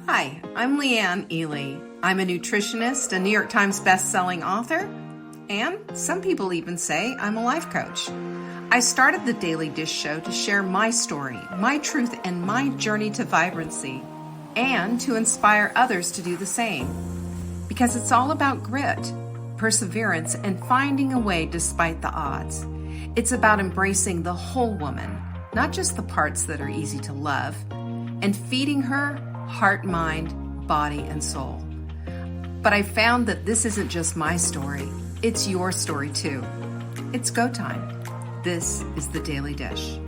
Hi, I'm Leanne Ely. I'm a nutritionist, a New York Times best-selling author, and some people even say I'm a life coach. I started the Daily Dish Show to share my story, my truth, and my journey to vibrancy, and to inspire others to do the same. Because it's all about grit, perseverance, and finding a way despite the odds. It's about embracing the whole woman, not just the parts that are easy to love, and feeding her heart, mind, body, and soul. But I found that this isn't just my story, it's your story too. It's go time. This is the Daily Dish.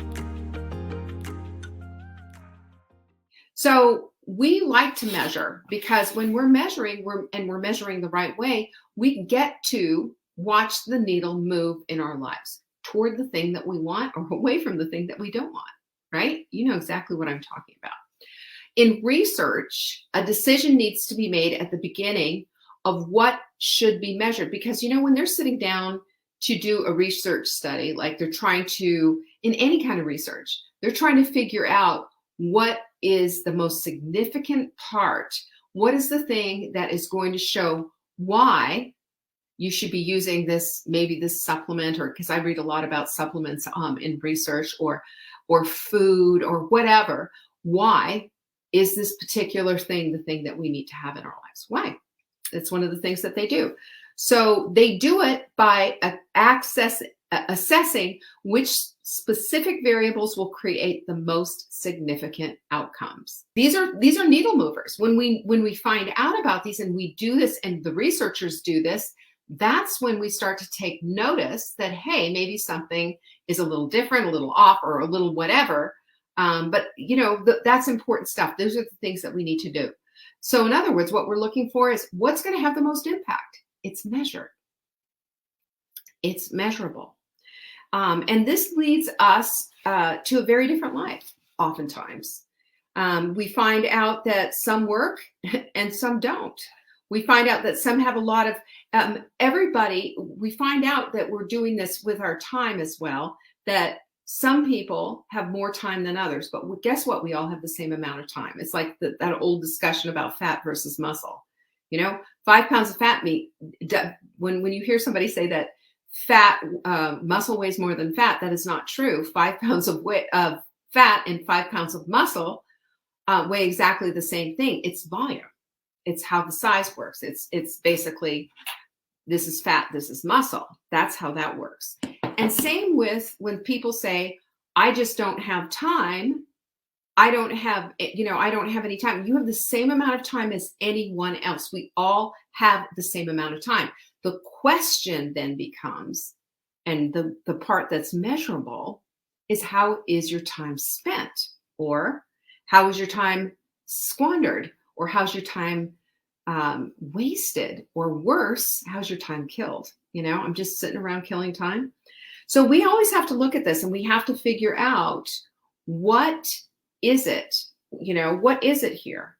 So we like to measure because when we're measuring, we're measuring the right way, we get to watch the needle move in our lives toward the thing that we want or away from the thing that we don't want, right? You know exactly what I'm talking about. In research, a decision needs to be made at the beginning of what should be measured. Because, when they're sitting down to do a research study, like they're trying to, in any kind of research, they're trying to figure out what is the most significant part. What is the thing that is going to show why you should be using this, maybe this supplement, or because I read a lot about supplements in research or food or whatever. Why is this particular thing the thing that we need to have in our lives? Why? It's one of the things that they do. So they do it by assessing which specific variables will create the most significant outcomes. These are needle movers. When we find out about these and we do this and the researchers do this, that's when we start to take notice that, hey, maybe something is a little different, a little off, or a little whatever. But that's important stuff. Those are the things that we need to do. So in other words, what we're looking for is what's going to have the most impact. It's measured. It's measurable. And this leads us to a very different life, oftentimes. We find out that some work and some don't. We find out that some have a lot of, we find out that we're doing this with our time as well, that some people have more time than others, but guess what? We all have the same amount of time. It's like that old discussion about fat versus muscle. 5 pounds of fat meat, when you hear somebody say that muscle weighs more than fat, that is not true. 5 pounds of fat and 5 pounds of muscle weigh exactly the same thing. It's volume. It's how the size works. It's basically, this is fat, this is muscle. That's how that works. And same with when people say, I just don't have time. I don't have any time. You have the same amount of time as anyone else. We all have the same amount of time. The question then becomes, and the part that's measurable is, how is your time spent? Or how is your time squandered? Or how's your time wasted? Or worse, how's your time killed? I'm just sitting around killing time. So we always have to look at this and we have to figure out, what is it? What is it here?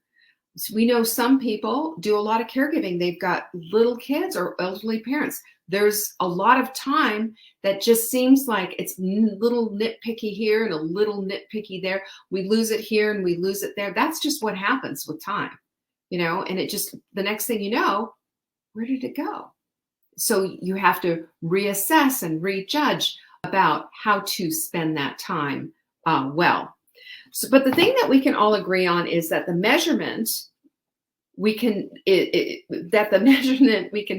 So we know some people do a lot of caregiving. They've got little kids or elderly parents. There's a lot of time that just seems like it's a little nitpicky here and a little nitpicky there. We lose it here and we lose it there. That's just what happens with time, and it just, the next thing you know, where did it go? So you have to reassess and rejudge about how to spend that time well. But the thing that we can all agree on is that the measurement we can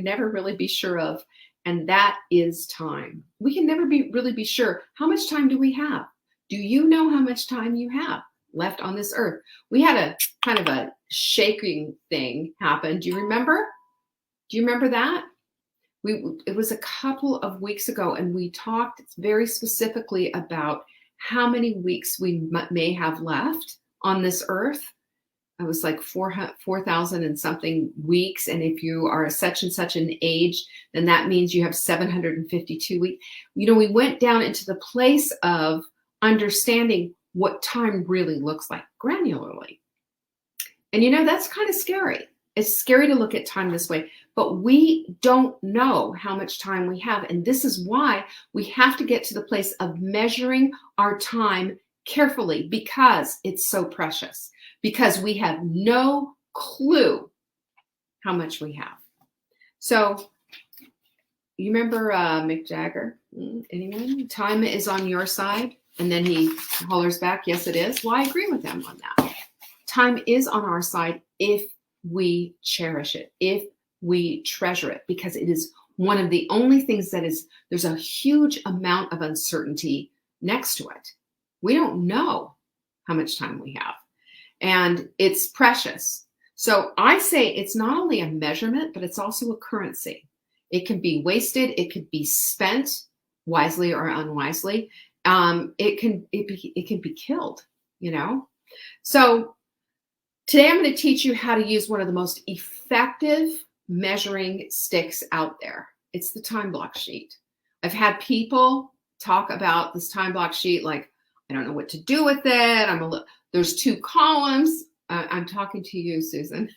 never really be sure of, and that is time. We can never really be sure. How much time do we have? Do you know how much time you have left on this earth? We had a kind of a shaking thing happen. Do you remember? Do you remember that? It was a couple of weeks ago, and we talked very specifically about how many weeks we may have left on this earth. It was like 4,000 and something weeks. And if you are such and such an age, then that means you have 752 weeks. We went down into the place of understanding what time really looks like granularly. And that's kind of scary. It's scary to look at time this way, but we don't know how much time we have. And this is why we have to get to the place of measuring our time carefully because it's so precious, because we have no clue how much we have. So you remember Mick Jagger? Anyone? Time is on your side. And then he hollers back, yes, it is. Well, I agree with him on that. Time is on our side if we cherish it, if we treasure it, because it is one of the only things that is, there's a huge amount of uncertainty next to it. We don't know how much time we have, and it's precious. So I say it's not only a measurement, but it's also a currency. It can be wasted. It could be spent wisely or unwisely. It can be killed, you know? So today I'm going to teach you how to use one of the most effective measuring sticks out there. It's the time block sheet. I've had people talk about this time block sheet like, I don't know what to do with it. There's 2 columns. I'm talking to you, Susan.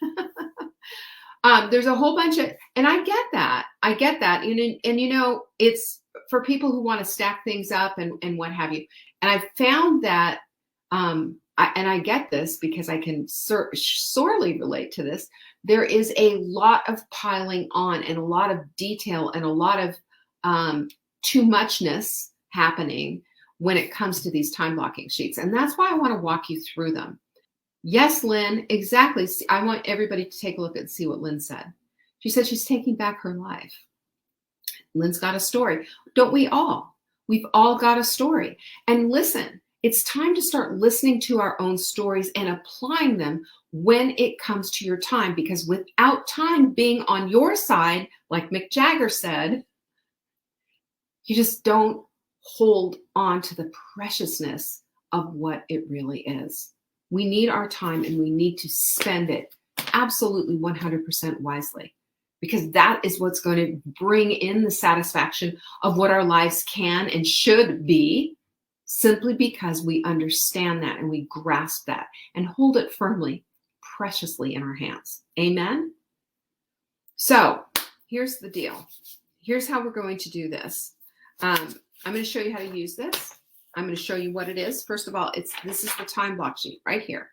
There's a whole bunch of, and I get that. And you know, it's for people who want to stack things up and what have you. And I've found that, I get this because I can sorely relate to this. There is a lot of piling on and a lot of detail and a lot of too muchness happening when it comes to these time blocking sheets. And that's why I want to walk you through them. Yes, Lynn, exactly. I want everybody to take a look and see what Lynn said. She said she's taking back her life. Lynn's got a story. Don't we all? We've all got a story. And listen, it's time to start listening to our own stories and applying them when it comes to your time, because without time being on your side, like Mick Jagger said, you just don't hold on to the preciousness of what it really is. We need our time and we need to spend it absolutely 100% wisely, because that is what's going to bring in the satisfaction of what our lives can and should be, simply because we understand that and we grasp that and hold it firmly, preciously in our hands. Amen? So here's the deal. Here's how we're going to do this. I'm going to show you how to use this. I'm going to show you what it is. First of all, this is the time block sheet right here,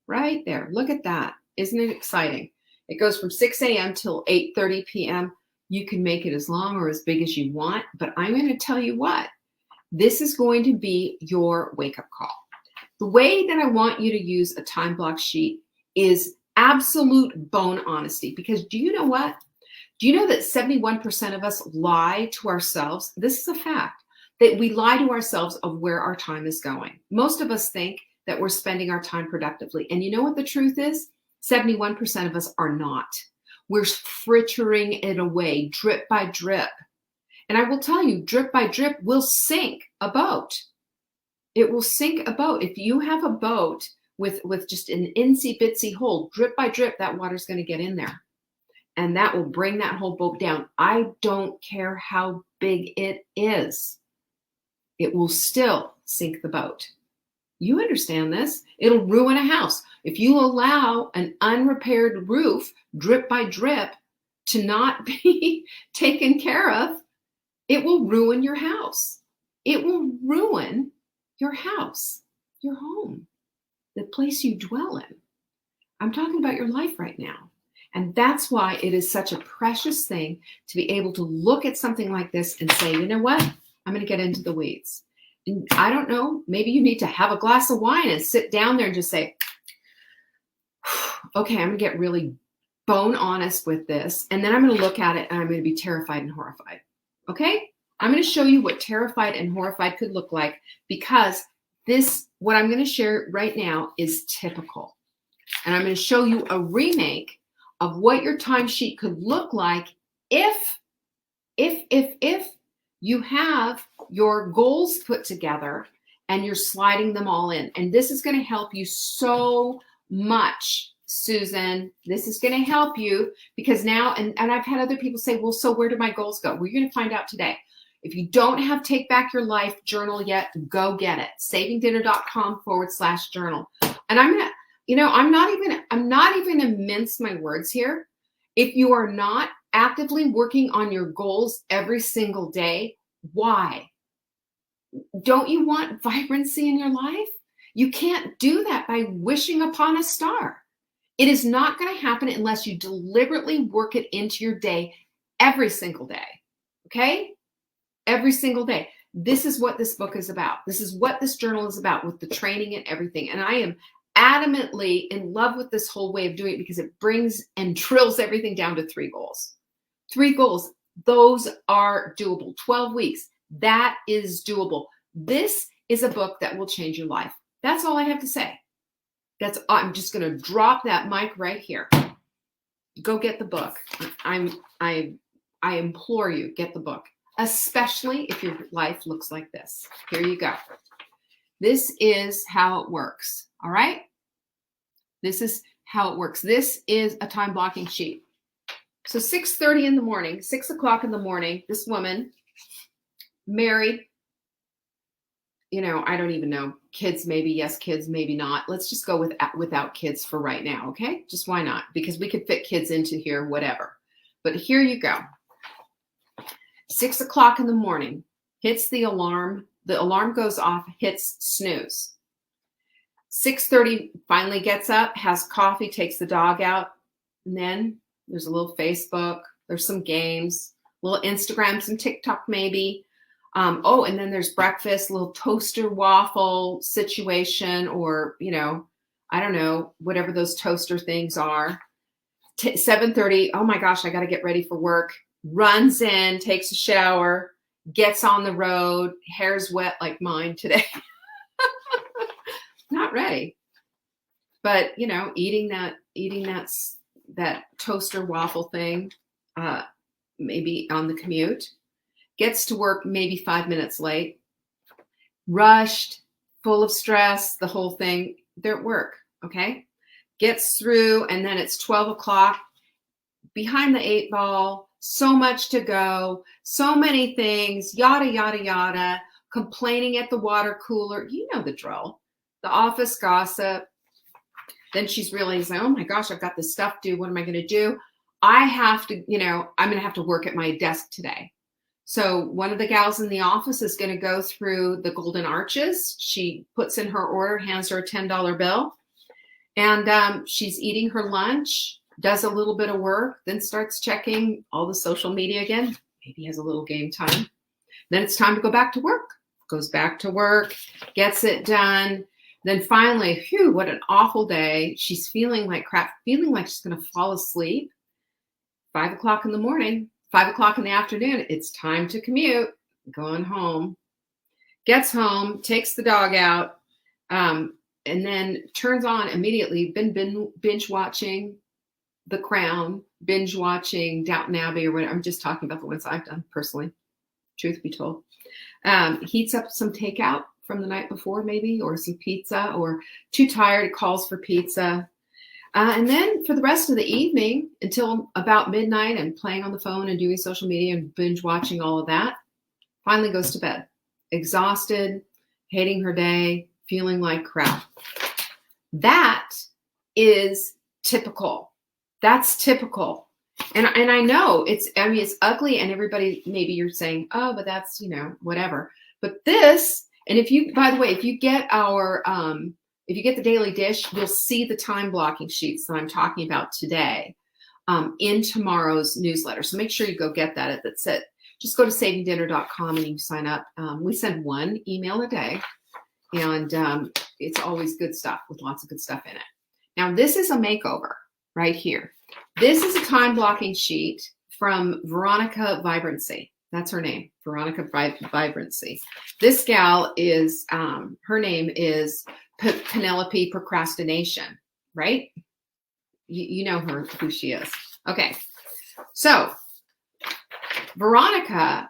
right there. Look at that. Isn't it exciting? It goes from 6 a.m. till 8:30 p.m. You can make it as long or as big as you want, but I'm going to tell you what, this is going to be your wake-up call. The way that I want you to use a time block sheet is absolute bone honesty, because do you know what? Do you know that 71% of us lie to ourselves? This is a fact, that we lie to ourselves of where our time is going. Most of us think that we're spending our time productively. And you know what the truth is? 71% of us are not. We're frittering it away drip by drip. And I will tell you, drip by drip will sink a boat. It will sink a boat. If you have a boat with just an insy bitsy hole, drip by drip, that water's going to get in there. And that will bring that whole boat down. I don't care how big it is. It will still sink the boat. You understand this? It'll ruin a house. If you allow an unrepaired roof, drip by drip, to not be taken care of, it will ruin your house. It will ruin your house, your home, the place you dwell in. I'm talking about your life right now. And that's why it is such a precious thing to be able to look at something like this and say, you know what? I'm going to get into the weeds. And I don't know, maybe you need to have a glass of wine and sit down there and just say, okay, I'm going to get really bone honest with this. And then I'm going to look at it and I'm going to be terrified and horrified. Okay? I'm going to show you what terrified and horrified could look like, because what I'm going to share right now is typical. And I'm going to show you a remake of what your timesheet could look like if you have your goals put together and you're sliding them all in. And this is going to help you so much, Susan. This is going to help you because now, and I've had other people say, well, so where do my goals go? Well, you're going to find out today. If you don't have Take Back Your Life journal yet, go get it. savingdinner.com/journal. And I'm going to, I'm not even going to mince my words here. If you are not actively working on your goals every single day, why? Don't you want vibrancy in your life? You can't do that by wishing upon a star. It is not going to happen unless you deliberately work it into your day every single day. Okay? Every single day. This is what this book is about. This is what this journal is about, with the training and everything. And I am adamantly in love with this whole way of doing it because it brings and drills everything down to 3 goals. 3 goals. Those are doable. 12 weeks. That is doable. This is a book that will change your life. That's all I have to say. I'm just going to drop that mic right here. Go get the book. I implore you, get the book, especially if your life looks like this. Here you go. This is how it works. All right. This is how it works. This is a time blocking sheet. So 6:30 in the morning, 6 o'clock in the morning, this woman, married, I don't even know, kids, maybe yes, kids, maybe not. Let's just go without kids for right now. Okay. Just why not? Because we could fit kids into here, whatever. But here you go. 6 o'clock in the morning, hits the alarm. The alarm goes off, hits snooze. 6:30, finally gets up, has coffee, takes the dog out. And then there's a little Facebook. There's some games, a little Instagram, some TikTok maybe. And then there's breakfast, a little toaster waffle situation, or, I don't know, whatever those toaster things are. 7:30, oh my gosh, I got to get ready for work. Runs in, takes a shower, gets on the road, hair's wet like mine today. Not ready. But, eating that toaster waffle thing, maybe on the commute. Gets to work maybe 5 minutes late, rushed, full of stress, the whole thing. They're at work, okay? Gets through, and then it's 12 o'clock, behind the 8 ball, so much to go, so many things, yada, yada, yada, complaining at the water cooler. You know the drill. The office gossip. Then she's realizing, oh my gosh, I've got this stuff due. What am I going to do? I have to, I'm going to have to work at my desk today. So one of the gals in the office is going to go through the golden arches. She puts in her order, hands her a $10 bill, and she's eating her lunch, does a little bit of work, then starts checking all the social media again. Maybe has a little game time. Then it's time to go back to work. Goes back to work, gets it done. Then finally, phew, what an awful day. She's feeling like crap, feeling like she's going to fall asleep. 5 o'clock in the morning. 5 o'clock in the afternoon, it's time to commute, going home. Gets home, takes the dog out, and then turns on immediately, been binge watching The Crown, binge watching Downton Abbey or whatever. I'm just talking about the ones I've done personally, truth be told. Heats up some takeout from the night before maybe, or some pizza, or too tired, calls for pizza. And then for the rest of the evening until about midnight and playing on the phone and doing social media and binge watching all of that, finally goes to bed, exhausted, hating her day, feeling like crap. That is typical. That's typical. And I know it's ugly, and everybody, maybe you're saying, oh, but that's, whatever. But this, and if you, by the way, if you get the Daily Dish, you'll see the time blocking sheets that I'm talking about today in tomorrow's newsletter. So make sure you go get that. That's it. Just go to savingdinner.com and you can sign up. We send 1 email a day, and it's always good stuff with lots of good stuff in it. Now, this is a makeover right here. This is a time blocking sheet from Veronica Vibrancy. That's her name, Veronica Vibrancy. This gal is, her name is Penelope Procrastination, right? You know her, who she is. Okay. So Veronica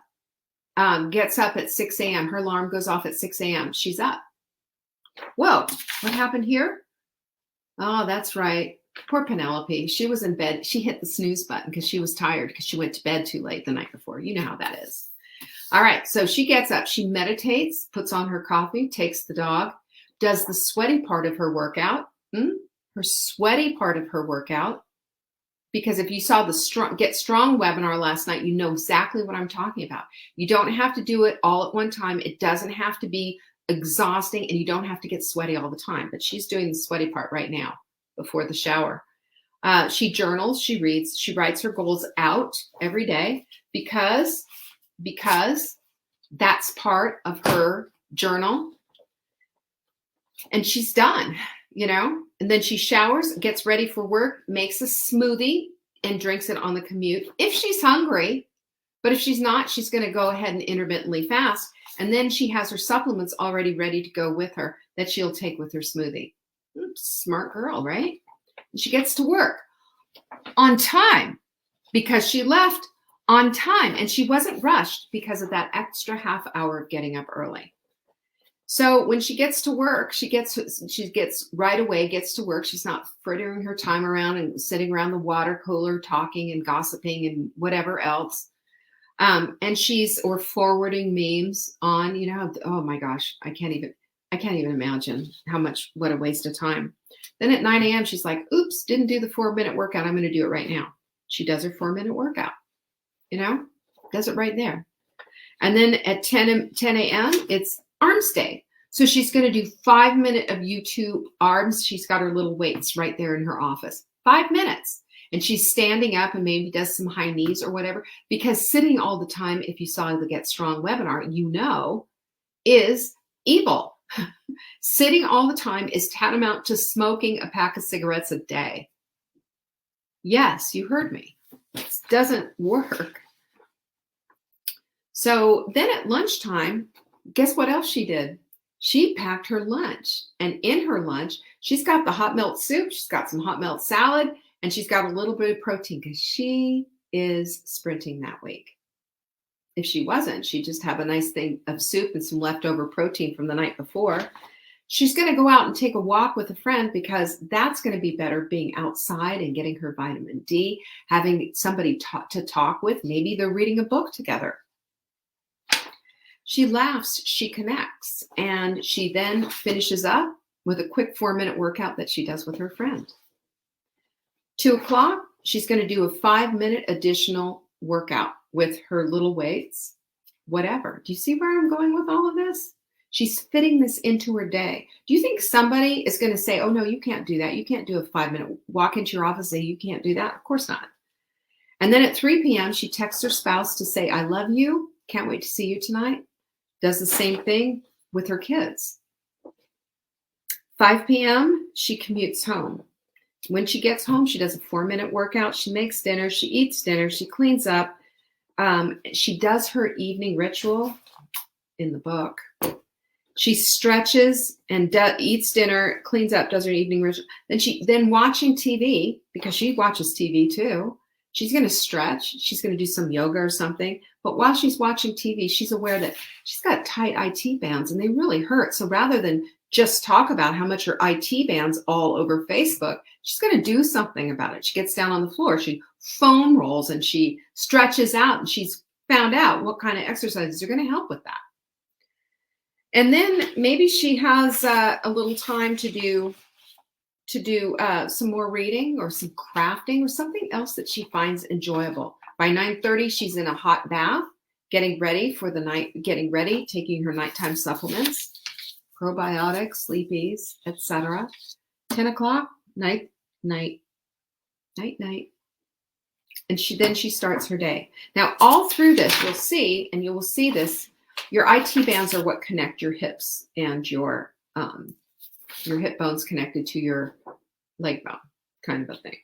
gets up at 6 a.m. Her alarm goes off at 6 a.m. She's up. Whoa, what happened here? Oh, that's right. Poor Penelope. She was in bed. She hit the snooze button because she was tired because she went to bed too late the night before. You know how that is. All right. So she gets up. She meditates, puts on her coffee, takes the dog, does the sweaty part of her workout. Her sweaty part of her workout. Because if you saw the Get Strong webinar last night, you know exactly what I'm talking about. You don't have to do it all at one time. It doesn't have to be exhausting, and you don't have to get sweaty all the time. But she's doing the sweaty part right now before the shower. She journals, she reads, she writes her goals out every day because that's part of her journal. And she's done, and then she showers, gets ready for work, makes a smoothie and drinks it on the commute if she's hungry. But if she's not, she's going to go ahead and intermittently fast. And then she has her supplements already ready to go with her that she'll take with her smoothie. Smart girl, right? And she gets to work on time because she left on time and she wasn't rushed because of that extra half hour of getting up early. So when she gets to work, she gets right away, gets to work. She's not frittering her time around and sitting around the water cooler, talking and gossiping and whatever else. Or forwarding memes on, oh my gosh, I can't even imagine what a waste of time. Then at 9 a.m., she's like, oops, didn't do the 4-minute workout. I'm going to do it right now. She does her 4-minute workout, does it right there. And then at 10 a.m., it's arms day. So she's going to do 5 minutes of YouTube arms. She's got her little weights right there in her office. 5 minutes. And she's standing up and maybe does some high knees or whatever, because sitting all the time, if you saw the Get Strong webinar, is evil. Sitting all the time is tantamount to smoking a pack of cigarettes a day. Yes, you heard me. It doesn't work. So then at lunchtime, guess what else she did? She packed her lunch. And in her lunch, she's got the hot melt soup. She's got some hot melt salad. And she's got a little bit of protein because she is sprinting that week. If she wasn't, she'd just have a nice thing of soup and some leftover protein from the night before. She's going to go out and take a walk with a friend because that's going to be better, being outside and getting her vitamin D, having somebody to talk with. Maybe they're reading a book together. She laughs, she connects, and she then finishes up with a quick 4-minute workout that she does with her friend. 2 o'clock, she's going to do a 5-minute additional workout with her little weights, whatever. Do you see where I'm going with all of this? She's fitting this into her day. Do you think somebody is going to say, oh, no, you can't do that. You can't do a 5-minute walk into your office and say you can't do that? Of course not. And then at 3 p.m., she texts her spouse to say, I love you. Can't wait to see you tonight. Does the same thing with her kids. 5 p.m., she commutes home. When she gets home, she does a 4-minute workout. She makes dinner. She eats dinner. She cleans up. She does her evening ritual in the book. She stretches and eats dinner, cleans up, does her evening ritual. Then watching TV, because she watches TV too, she's going to stretch. She's going to do some yoga or something. But while she's watching TV, she's aware that she's got tight IT bands and they really hurt. So rather than just talk about how much her IT band's all over Facebook, she's going to do something about it. She gets down on the floor, she foam rolls, and she stretches out, and she's found out what kind of exercises are going to help with that. And then maybe she has a little time to do some more reading or some crafting or something else that she finds enjoyable. By 9:30, she's in a hot bath, getting ready for the night, taking her nighttime supplements, probiotics, sleepies, etc. 10 o'clock, night. And she starts her day. Now, all through this, you will see this, your IT bands are what connect your hips and your hip bones connected to your leg bone, kind of a thing.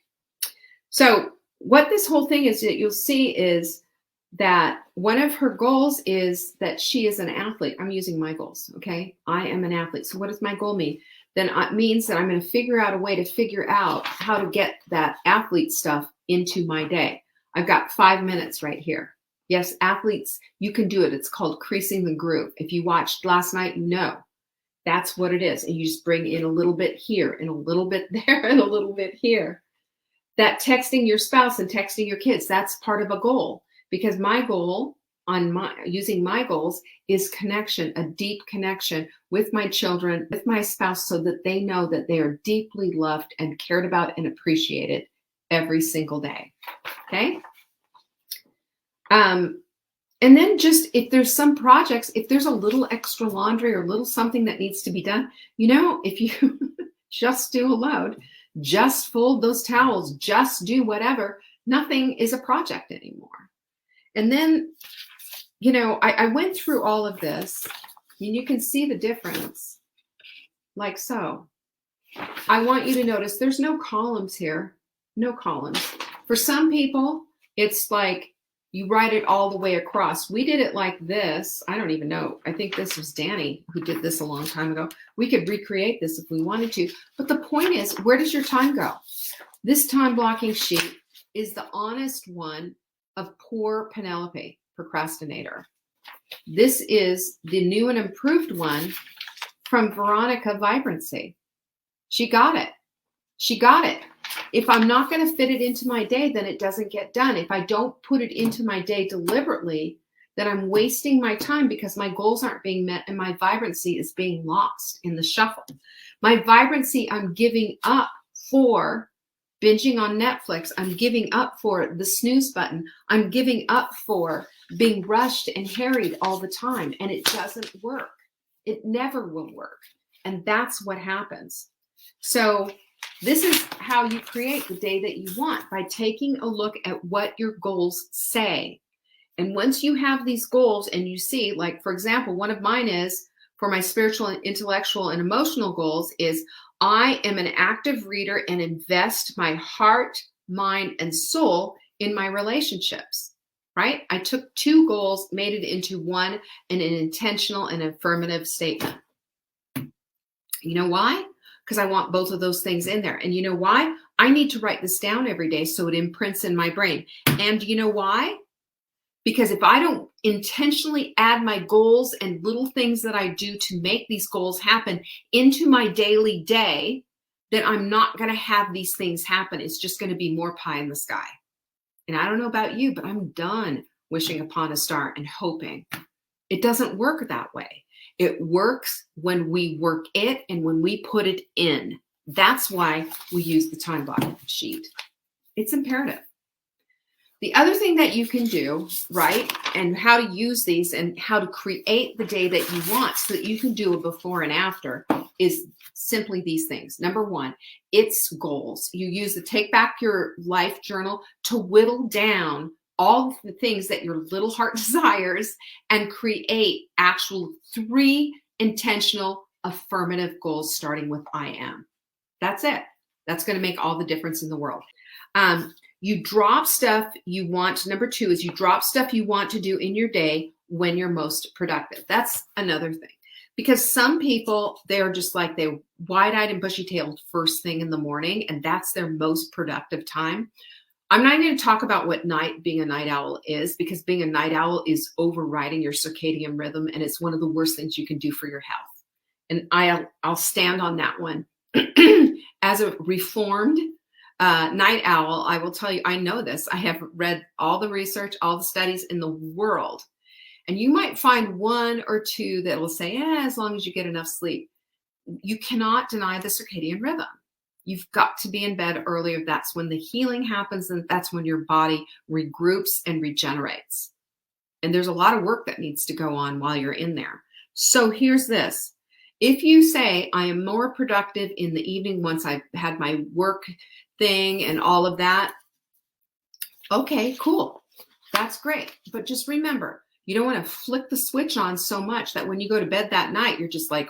So what this whole thing is that you'll see is that one of her goals is that she is an athlete. I'm using my goals, okay? I am an athlete. So what does my goal mean? Then it means that I'm going to figure out a way to figure out how to get that athlete stuff into my day. I've got 5 minutes right here. Yes, athletes, you can do it. It's called creasing the groove. If you watched last night, you know that's what it is. And you just bring in a little bit here and a little bit there and a little bit here. That texting your spouse and texting your kids, that's part of a goal. Because my goal using my goals is connection, a deep connection with my children, with my spouse, so that they know that they are deeply loved and cared about and appreciated every single day. Okay? And And then just if there's some projects, if there's a little extra laundry or a little something that needs to be done, if you just do a load, just fold those towels, just do whatever, nothing is a project anymore. And then, I went through all of this and you can see the difference like so. I want you to notice there's no columns here, no columns. For some people, it's like you write it all the way across. We did it like this. I don't even know. I think this was Danny who did this a long time ago. We could recreate this if we wanted to. But the point is, where does your time go? This time blocking sheet is the honest one of poor Penelope, procrastinator. This is the new and improved one from Veronica, vibrancy. She got it. She got it. If I'm not going to fit it into my day, then it doesn't get done. If I don't put it into my day deliberately, then I'm wasting my time because my goals aren't being met and my vibrancy is being lost in the shuffle. My vibrancy, I'm giving up for binging on Netflix. I'm giving up for the snooze button. I'm giving up for being rushed and harried all the time. And it doesn't work. It never will work. And that's what happens. So this is how you create the day that you want, by taking a look at what your goals say. And once you have these goals and you see, like, for example, one of mine is for my spiritual and intellectual and emotional goals is I am an active reader and invest my heart, mind, and soul in my relationships, right? I took two goals, made it into one, and an intentional and affirmative statement. You know why? Because I want both of those things in there. And you know why? I need to write this down every day so it imprints in my brain. And you know why? Because if I don't intentionally add my goals and little things that I do to make these goals happen into my daily day, then I'm not going to have these things happen. It's just going to be more pie in the sky. And I don't know about you, but I'm done wishing upon a star and hoping. It doesn't work that way. It works when we work it and when we put it in. That's why we use the time block sheet. It's imperative. The other thing that you can do, right, and how to use these and how to create the day that you want so that you can do a before and after is simply these things. Number one, it's goals. You use the Take Back Your Life journal to whittle down all the things that your little heart desires and create actual 3 intentional affirmative goals starting with I am. That's it. That's going to make all the difference in the world. You drop stuff you want. Number 2 is you drop stuff you want to do in your day when you're most productive. That's another thing. Because some people, they're just like they're wide-eyed and bushy-tailed first thing in the morning, and that's their most productive time. I'm not going to talk about what being a night owl is, because being a night owl is overriding your circadian rhythm, and it's one of the worst things you can do for your health. And I'll stand on that one. As a reformed night owl, I will tell you, I know this. I have read all the research, all the studies in the world. And you might find 1 or 2 that will say, as long as you get enough sleep. You cannot deny the circadian rhythm. You've got to be in bed earlier. That's when the healing happens, and that's when your body regroups and regenerates. And there's a lot of work that needs to go on while you're in there. So here's this. If you say, I am more productive in the evening once I've had my work thing and all of that, okay, cool. That's great. But just remember, you don't want to flick the switch on so much that when you go to bed that night, you're just like,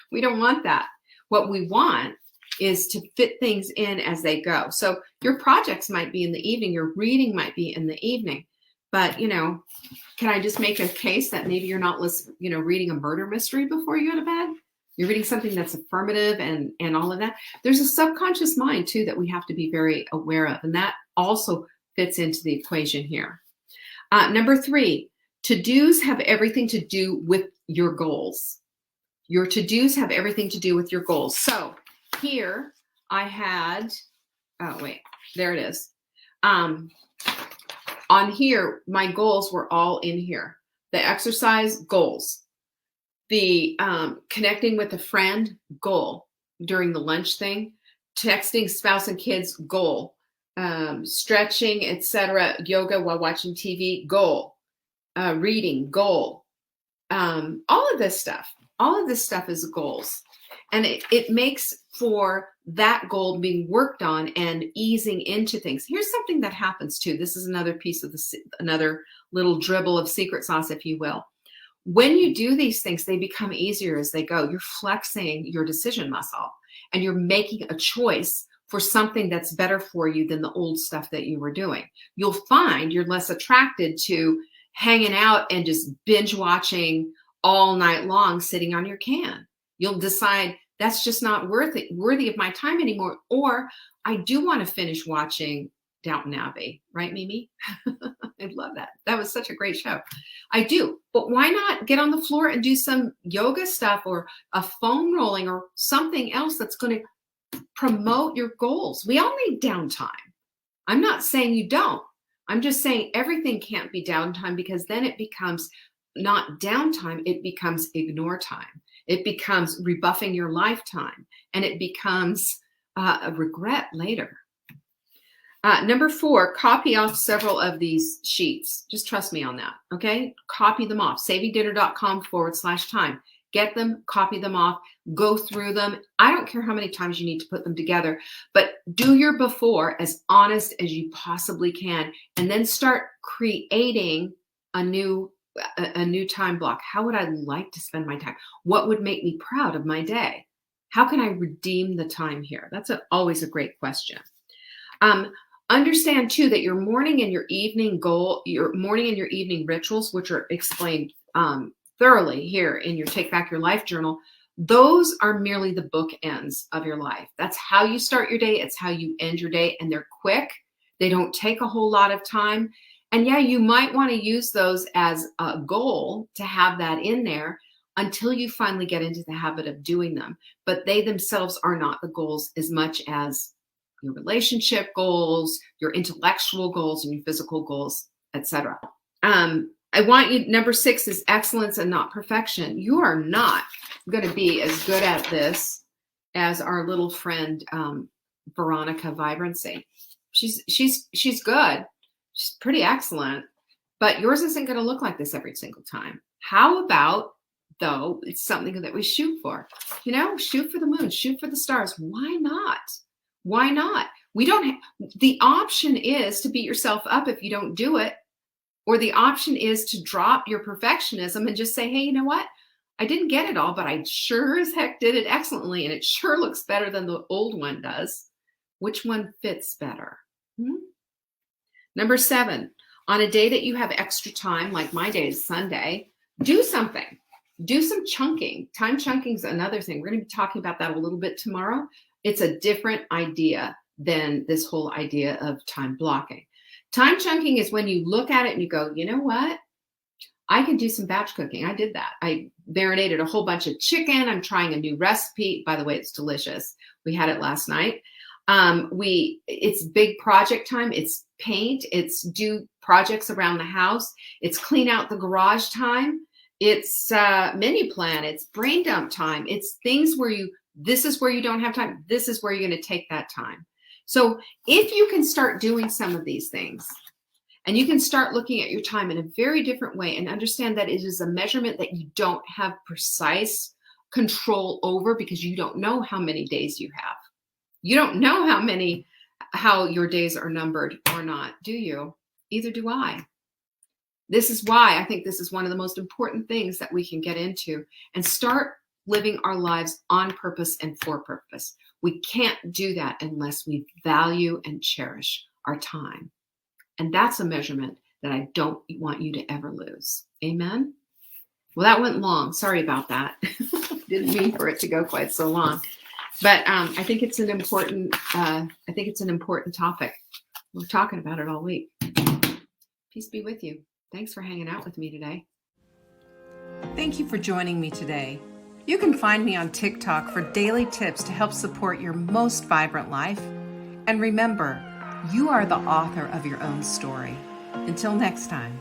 we don't want that. What we want is to fit things in as they go. So your projects might be in the evening, your reading might be in the evening, but can I just make a case that maybe you're not reading a murder mystery before you go to bed? You're reading something that's affirmative and all of that. There's a subconscious mind too that we have to be very aware of, and that also fits into the equation here. Number 3, to-dos have everything to do with your goals. Your to-dos have everything to do with your goals. So here I had, oh wait, there it is. On here, my goals were all in here. The exercise, goals. The connecting with a friend, goal. During the lunch thing, texting spouse and kids, goal. stretching, etc., yoga while watching TV, goal, reading, goal. All of this stuff is goals. And it makes for that goal being worked on and easing into things. Here's something that happens too. This is another piece of another little dribble of secret sauce, if you will. When you do these things, they become easier as they go. You're flexing your decision muscle and you're making a choice for something that's better for you than the old stuff that you were doing. You'll find you're less attracted to hanging out and just binge watching all night long sitting on your can. You'll decide that's just not worthy of my time anymore. Or I do want to finish watching Downton Abbey, right, Mimi? I love that. That was such a great show. I do. But why not get on the floor and do some yoga stuff or a foam rolling or something else that's going to promote your goals? We all need downtime. I'm not saying you don't. I'm just saying everything can't be downtime, because then it becomes not downtime. It becomes ignore time. It becomes rebuffing your lifetime, and it becomes a regret later. Number 4, copy off several of these sheets. Just trust me on that, okay? Copy them off. SavingDinner.com/time. Get them, copy them off, go through them. I don't care how many times you need to put them together, but do your before as honest as you possibly can, and then start creating a new time block. How would I like to spend my time? What would make me proud of my day? How can I redeem the time here? That's always a great question. Understand too that your morning and your evening rituals, which are explained thoroughly here in your Take Back Your Life journal, those are merely the bookends of your life. That's how you start your day. It's how you end your day, and they're quick. They don't take a whole lot of time. And yeah, you might want to use those as a goal to have that in there until you finally get into the habit of doing them. But they themselves are not the goals as much as your relationship goals, your intellectual goals, and your physical goals, etc. I want you, number 6 is excellence and not perfection. You are not going to be as good at this as our little friend, Veronica Vibrancy. She's good. She's pretty excellent, but yours isn't going to look like this every single time. How about, though, it's something that we shoot for? Shoot for the moon, shoot for the stars. Why not? Why not? The option is to beat yourself up if you don't do it, or the option is to drop your perfectionism and just say, hey, you know what? I didn't get it all, but I sure as heck did it excellently, and it sure looks better than the old one does. Which one fits better? Number 7, on a day that you have extra time, like my day is Sunday, do something. Do some chunking. Time chunking is another thing. We're going to be talking about that a little bit tomorrow. It's a different idea than this whole idea of time blocking. Time chunking is when you look at it and you go, you know what? I can do some batch cooking. I did that. I marinated a whole bunch of chicken. I'm trying a new recipe. By the way, it's delicious. We had it last night. It's big project time. It's paint. It's do projects around the house. It's clean out the garage time. It's menu plan. It's brain dump time. It's things where this is where you don't have time. This is where you're going to take that time. So if you can start doing some of these things, and you can start looking at your time in a very different way, and understand that it is a measurement that you don't have precise control over, because you don't know how many days you have. You don't know how your days are numbered or not, do you? Either do I. This is why I think this is one of the most important things that we can get into and start living our lives on purpose and for purpose. We can't do that unless we value and cherish our time. And that's a measurement that I don't want you to ever lose. Amen? Well, that went long. Sorry about that. Didn't mean for it to go quite so long. But I think it's an important topic. We're talking about it all week. Peace be with you. Thanks for hanging out with me today. Thank you for joining me today. You can find me on TikTok for daily tips to help support your most vibrant life. And remember, you are the author of your own story. Until next time.